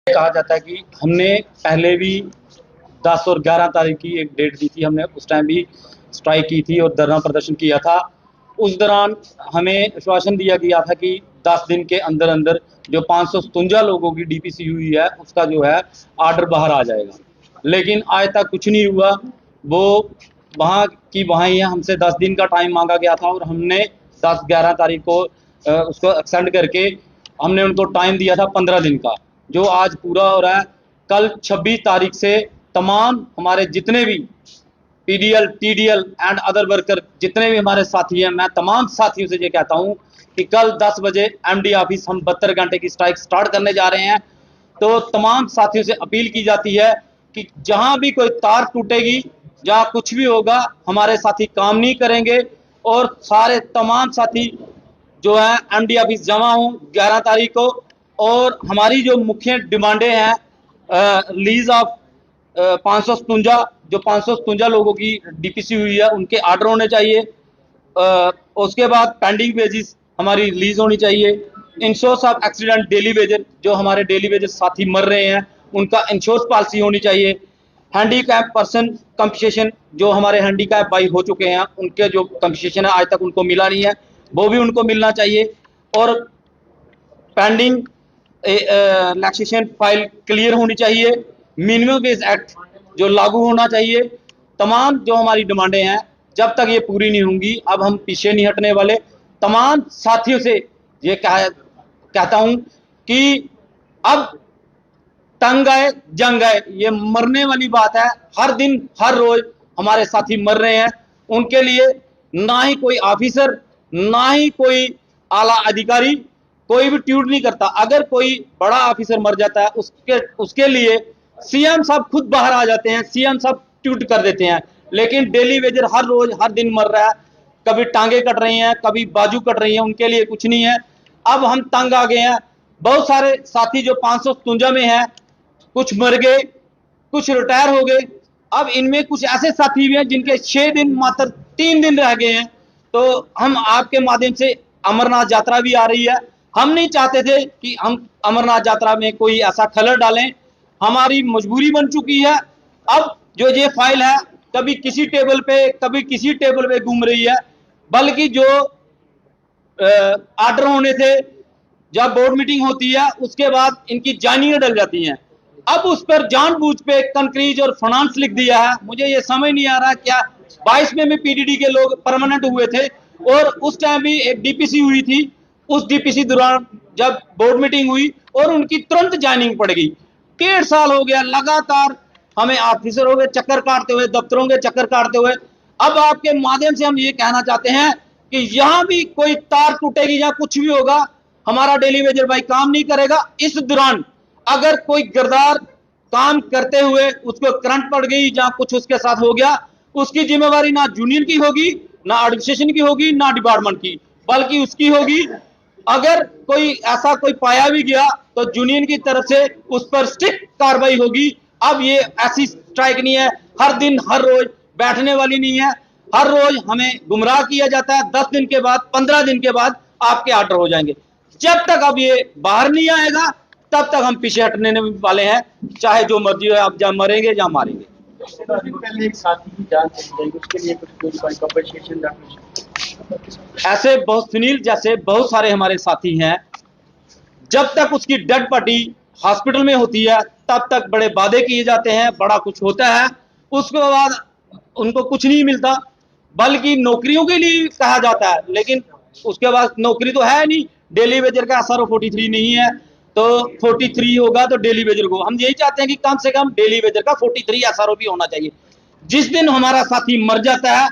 कहा जाता है कि हमने पहले भी 10 और 11 तारीख की एक डेट दी थी, हमने उस टाइम भी स्ट्राइक की थी और धरना प्रदर्शन किया था। उस दौरान हमें आश्वासन दिया गया था कि 10 दिन के अंदर अंदर जो 557 लोगों की डीपीसी हुई है उसका जो है आर्डर बाहर आ जाएगा, लेकिन आज तक कुछ नहीं हुआ। वो वहाँ की वहाँ ही है। हमसे 10 दिन का टाइम मांगा गया था और हमने 10-11 तारीख को उसको एक्सटेंड करके हमने उनको टाइम दिया था 15 दिन का, जो आज पूरा हो रहा है। कल 26 तारीख से तमाम हमारे जितने भी PDL, TDL and other worker जितने भी हमारे साथी हैं, मैं तमाम साथियों से ये कहता हूं कि कल 10 बजे एमडी ऑफिस हम 72 घंटे की स्ट्राइक स्टार्ट करने जा रहे हैं। तो तमाम साथियों से अपील की जाती है कि जहां भी कोई तार टूटेगी, जहां कुछ भी होगा, हमारे साथी काम नहीं करेंगे और सारे तमाम साथी जो है एमडी ऑफिस जमा हों 11 तारीख को। और हमारी जो मुख्य डिमांडें हैं, रिलीज ऑफ 557 जो 557 लोगों की डीपीसी हुई है उनके आर्डर होने चाहिए। उसके बाद पेंडिंग वेजेस हमारी रिलीज होनी चाहिए। Insurance of accident daily Vaser, जो हमारे डेली वेजर साथी मर रहे हैं उनका इंश्योरेंस पॉलिसी होनी चाहिए। हैंडीकैप पर्सन कंपनसेशन, जो हमारे हैंडीकैप भाई हो चुके हैं उनके जो कंपनसेशन है आज तक उनको मिला नहीं है, वो भी उनको मिलना चाहिए। और पेंडिंग लैक्सेशन फाइल क्लियर होनी चाहिए। मिनिमम वेज एक्ट जो लागू होना चाहिए। तमाम जो हमारी डिमांडें हैं, जब तक ये पूरी नहीं होंगी अब हम पीछे नहीं हटने वाले। तमाम साथियों से ये कहता हूं कि अब तंग आए जंग आए, ये मरने वाली बात है। हर दिन हर रोज हमारे साथी मर रहे हैं, उनके लिए ना ही कोई ऑफिसर ना ही कोई आला अधिकारी कोई भी ट्वीट नहीं करता। अगर कोई बड़ा ऑफिसर मर जाता है उसके लिए सीएम साहब खुद बाहर आ जाते हैं, सीएम साहब ट्वीट कर देते हैं। लेकिन डेली वेजर हर रोज हर दिन मर रहा है, कभी टांगे कट रही हैं, कभी बाजू कट रही हैं, उनके लिए कुछ नहीं है। अब हम तंग आ गए हैं। बहुत सारे साथी जो 557 में हैं, कुछ मर गए, कुछ रिटायर हो गए। अब इनमें कुछ ऐसे साथी भी हैं जिनके 6 दिन मात्र 3 दिन रह गए हैं। तो हम आपके माध्यम से, अमरनाथ यात्रा भी आ रही है, हम नहीं चाहते थे कि हम अमरनाथ यात्रा में कोई ऐसा खलल डालें, हमारी मजबूरी बन चुकी है। अब जो ये फाइल है कभी किसी टेबल पे कभी किसी टेबल पे घूम रही है, बल्कि जो आर्डर होने थे जब बोर्ड मीटिंग होती है उसके बाद इनकी ज्वाइनिंग डल जाती हैं। अब उस पर जानबूझ पे कंक्रीज और फाइनेंस लिख दिया है। मुझे ये समझ नहीं आ रहा क्या 22 में पीडीडी के लोग परमानेंट हुए थे और उस टाइम भी एक डीपीसी हुई थी। उस डीपीसी दौरान जब बोर्ड मीटिंग हुई और उनकी तुरंत ज्वाइनिंग पड़ गई। 1.5 साल हो गया लगातार हमें ऑफिसरों के चक्कर काटते हुए, दफ्तरों के चक्कर काटते हुए। अब आपके माध्यम से हम ये कहना चाहते हैं कि यहां भी कोई तार टूटेगी या कुछ भी होगा, हमारा डेली वेजर भाई काम नहीं करेगा। इस दौरान अगर कोई गिरदार काम करते हुए उसको करंट पड़ गई या कुछ उसके साथ हो गया, उसकी जिम्मेवारी ना यूनियन की होगी, ना एडमिनिस्ट्रेशन की होगी, ना डिपार्टमेंट की, बल्कि उसकी होगी। अगर कोई ऐसा कोई पाया भी गया तो यूनियन की तरफ से उस पर स्ट्रिक्ट कार्रवाई होगी। अब ये ऐसी स्ट्राइक नहीं है, हर दिन हर रोज बैठने वाली नहीं है। हर रोज हमें गुमराह किया जाता है। 10 दिन के बाद 15 दिन के बाद आपके आर्डर हो जाएंगे। जब तक अब ये बाहर नहीं आएगा तब तक हम पीछे हटने वाले हैं, चाहे जो मर्जी हो, आप जहाँ मरेंगे जहाँ मारेंगे। पहले एक साथी की जान चली जाएगी, उसके लिए कुछ कंपनसेशन ऐसे बहुत सुनील जैसे बहुत सारे हमारे साथी हैं, जब तक उसकी डेड बॉडी हॉस्पिटल में होती है तब तक बड़े वादे किए जाते हैं, बड़ा कुछ होता है, उसके बाद उनको कुछ नहीं मिलता, बल्कि नौकरियों के लिए कहा जाता है, लेकिन उसके बाद नौकरी तो है नहीं। डेली वेजर का SRO 43 नहीं है, तो 43 होगा तो डेली वेजर को हम यही चाहते हैं कि कम से कम डेली वेजर का 43 SRO भी होना चाहिए। जिस दिन हमारा साथी मर जाता है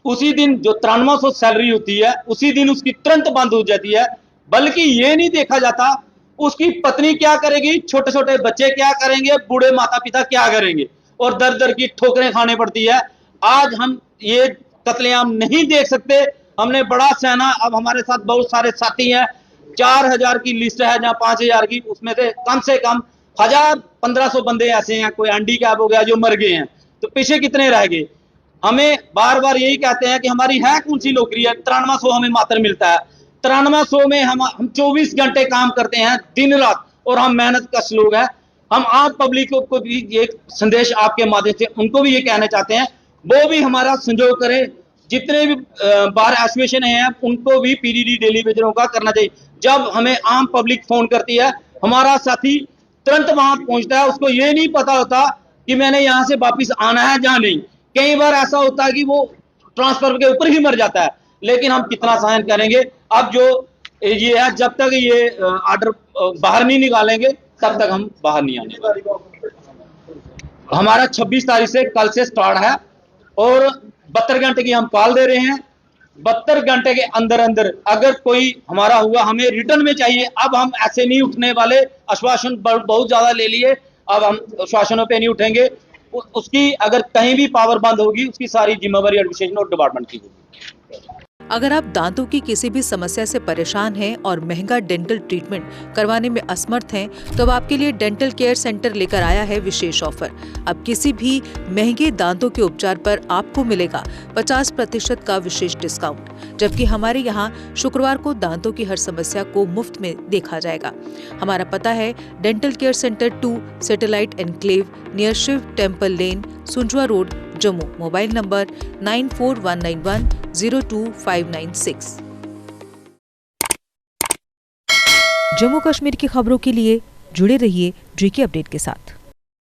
उसी दिन जो 9300 सैलरी होती है उसी दिन उसकी तुरंत बंद हो जाती है। बल्कि ये नहीं देखा जाता उसकी पत्नी क्या करेगी, छोटे छोटे बच्चे क्या करेंगे, बूढ़े माता पिता क्या करेंगे, और दर दर की ठोकरें खाने पड़ती है। आज हम ये कत्लेआम नहीं देख सकते। हमने बड़ा सहना। अब हमारे साथ बहुत सारे साथी हैं, 4000 की लिस्ट है जहाँ 5000 की, उसमें से कम 1000-1500 बंदे ऐसे हैं, कोई हैंडीकैप हो गया जो मर गए हैं, तो पीछे कितने रह गए। हमें बार बार यही कहते हैं कि हमारी है कौन सी नौकरी है, 9300 हमें मात्र मिलता है। 9300 में हम 24 घंटे काम करते हैं दिन रात। और हम मेहनत कश लोग हैं। हम आम पब्लिक को भी ये संदेश आपके माध्यम से उनको भी ये कहना चाहते हैं, वो भी हमारा संजोग करें। जितने भी बार एसोसिएशन हैं उनको भी पीडीडी डेली वेजरों का करना चाहिए। जब हमें आम पब्लिक फोन करती है, हमारा साथी तुरंत वहां पहुंचता है, उसको ये नहीं पता होता कि मैंने यहाँ से वापिस आना है या नहीं। कई बार ऐसा होता है कि वो ट्रांसफर के ऊपर ही मर जाता है, लेकिन हम कितना सहन करेंगे। अब जो ये है, जब तक ये ऑर्डर बाहर नहीं निकालेंगे तब तक हम बाहर नहीं आने। हमारा 26 तारीख से कल से स्टार्ट है और 72 घंटे की हम कॉल दे रहे हैं। 72 घंटे के अंदर अंदर अगर कोई हमारा हुआ, हमें रिटर्न में चाहिए। अब हम ऐसे नहीं उठने वाले, आश्वासन बहुत ज्यादा ले लिए, अब हम आश्वासनों पे नहीं उठेंगे। उसकी अगर कहीं भी पावर बंद होगी, उसकी सारी जिम्मेवारी एडमिनिस्ट्रेशन और डिपार्टमेंट की होगी। अगर आप दांतों की किसी भी समस्या से परेशान हैं और महंगा डेंटल ट्रीटमेंट करवाने में असमर्थ हैं, तो अब आपके लिए डेंटल केयर सेंटर लेकर आया है विशेष ऑफर। अब किसी भी महंगे दांतों के उपचार पर आपको मिलेगा 50% का विशेष डिस्काउंट, जबकि हमारे यहाँ शुक्रवार को दांतों की हर समस्या को मुफ्त में देखा जाएगा। हमारा पता है dental care centre 2, satellite enclave, near Shiv temple lane, Sunjwan road, Jammu. Mobile number 9419102596। Jammu Kashmir की खबरों के लिए जुड़े रहिए GK अपडेट के साथ।